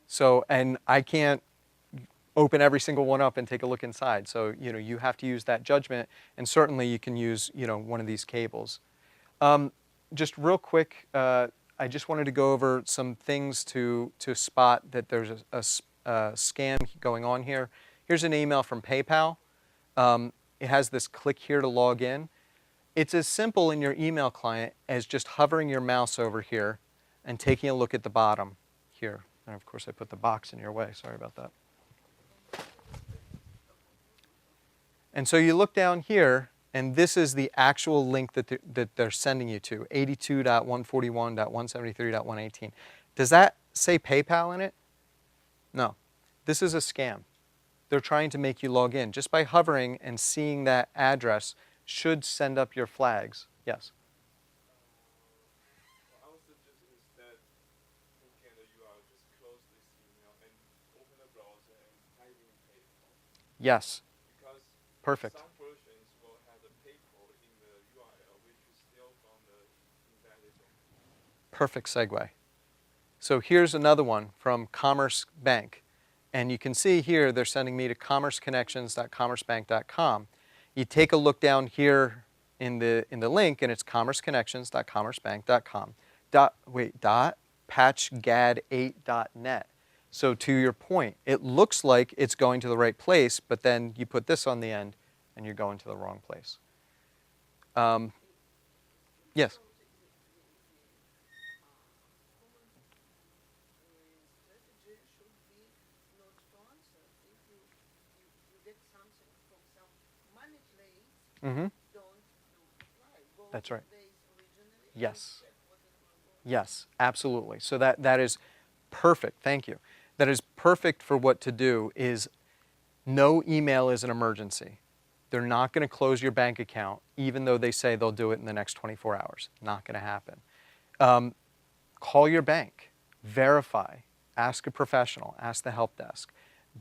So, and I can't open every single one up and take a look inside. So, you have to use that judgment, and certainly you can use, one of these cables. Just real quick, I just wanted to go over some things to spot that there's a scam going on here. Here's an email from PayPal. It has this click here to log in. It's as simple in your email client as just hovering your mouse over here and taking a look at the bottom here. And of course, I put the box in your way. Sorry about that. And so you look down here, and this is the actual link that they're sending you to, 82.141.173.118. Does that say PayPal in it? No. This is a scam. They're trying to make you log in. Just by hovering and seeing that address should send up your flags. Yes? I was just instead looking at the URL, just close this email and open the browser and type in PayPal. Yes. Because perfect. Some versions will have the PayPal in the URL, which is still from the embedded domain. Perfect segue. So here's another one from Commerce Bank. And you can see here they're sending me to commerceconnections.commercebank.com. You take a look down here in the link, and it's commerceconnections.commercebank.com. patchgad8.net. So to your point, it looks like it's going to the right place, but then you put this on the end, and you're going to the wrong place. Yes? Strategy should be not to answer. If you get something from some manipulate, don't reply. Go That's to right. base originally Yes. and check what is going on. Yes, absolutely. So that is perfect. Thank you. That is perfect for what to do. Is no email is an emergency. They're not going to close your bank account, even though they say they'll do it in the next 24 hours. Not going to happen. Call your bank. Verify. Ask a professional. Ask the help desk.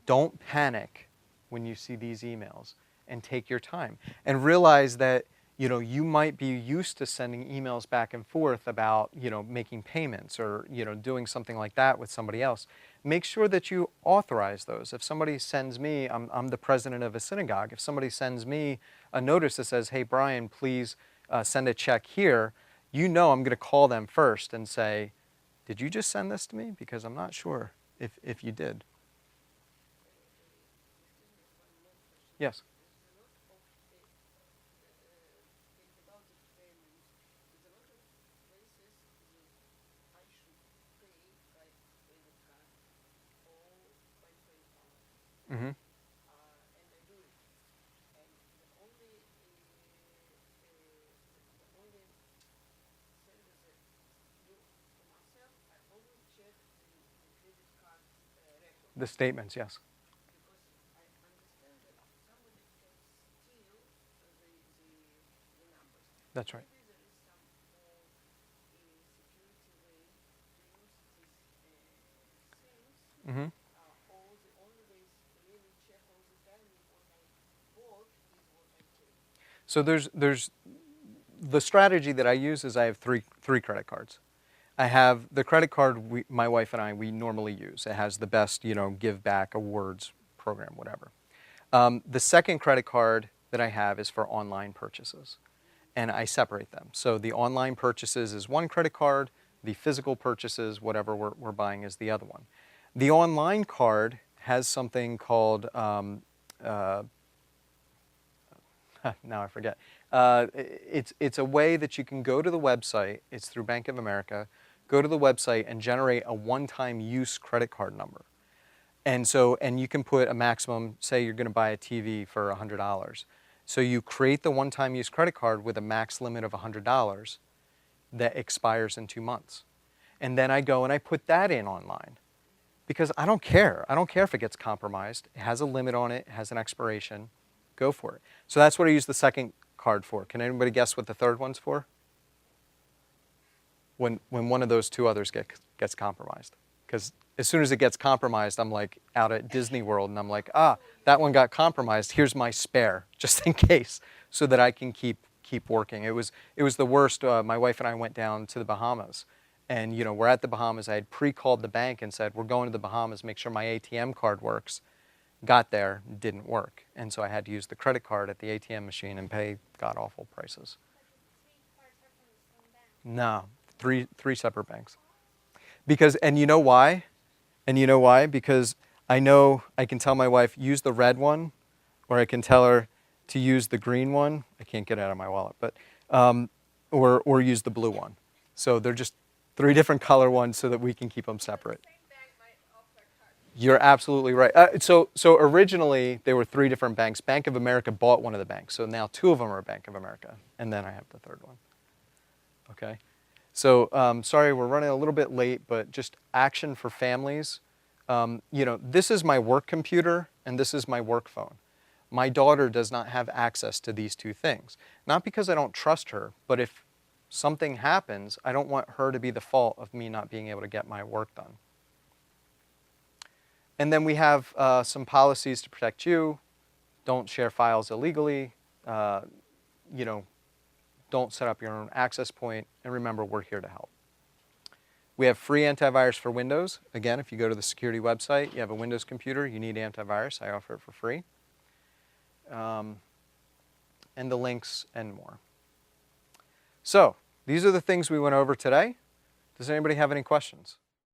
Don't panic when you see these emails, and take your time. And realize that You might be used to sending emails back and forth about, making payments or, doing something like that with somebody else. Make sure that you authorize those. If somebody sends me, I'm the president of a synagogue, if somebody sends me a notice that says, hey, Brian, please send a check here, I'm going to call them first and say, did you just send this to me? Because I'm not sure if you did. Yes. Think about the payments. There's a lot of places that I should pay by credit card or by PayPal, Mm-hmm. and I do it. And the only thing is that for myself, I always check the credit card record The statements, yes. because I understand that somebody can steal the numbers. That's right. Maybe there is some more security way to use these things, Mm-hmm. or the only way is really check all the time if what I bought is what I paid. So there's the strategy that I use is I have three credit cards. I have the credit card my wife and we normally use. It has the best, give back awards program, whatever. The second credit card that I have is for online purchases, and I separate them. So the online purchases is one credit card, the physical purchases, whatever we're buying, is the other one. The online card has something called, now I forget. It's a way that you can go to the website. It's through Bank of America. Go to the website and generate a one-time use credit card number. And you can put a maximum, say you're going to buy a TV for $100. So you create the one-time use credit card with a max limit of $100 that expires in 2 months. And then I go and I put that in online because I don't care. I don't care if it gets compromised. It has a limit on it. It has an expiration. Go for it. So that's what I use the second card for. Can anybody guess what the third one's for? When one of those two others gets compromised. Because as soon as it gets compromised, I'm like out at Disney World and I'm like, that one got compromised. Here's my spare, just in case, so that I can keep working. It was the worst. My wife and I went down to the Bahamas, and we're at the Bahamas. I had pre-called the bank and said, we're going to the Bahamas. Make sure my ATM card works. Got there, didn't work, and so I had to use the credit card at the ATM machine and pay god-awful prices. No, three separate banks. Because, and you know why? Because I know I can tell my wife, use the red one, or I can tell her to use the green one. I can't get it out of my wallet, but or use the blue one. So they're just 3 different color ones so that we can keep them separate. Same bank might offer cards. You're absolutely right. So originally there were 3 different banks. Bank of America bought one of the banks, so now 2 of them are Bank of America, and then I have the third one. Okay. So sorry, we're running a little bit late, but just action for families. This is my work computer and this is my work phone. My daughter does not have access to these 2 things. Not because I don't trust her, but if something happens, I don't want her to be the fault of me not being able to get my work done. And then we have some policies to protect you. Don't share files illegally. Don't set up your own access point, and remember, we're here to help. We have free antivirus for Windows. Again, if you go to the security website, you have a Windows computer, you need antivirus. I offer it for free. And the links and more. So, these are the things we went over today. Does anybody have any questions?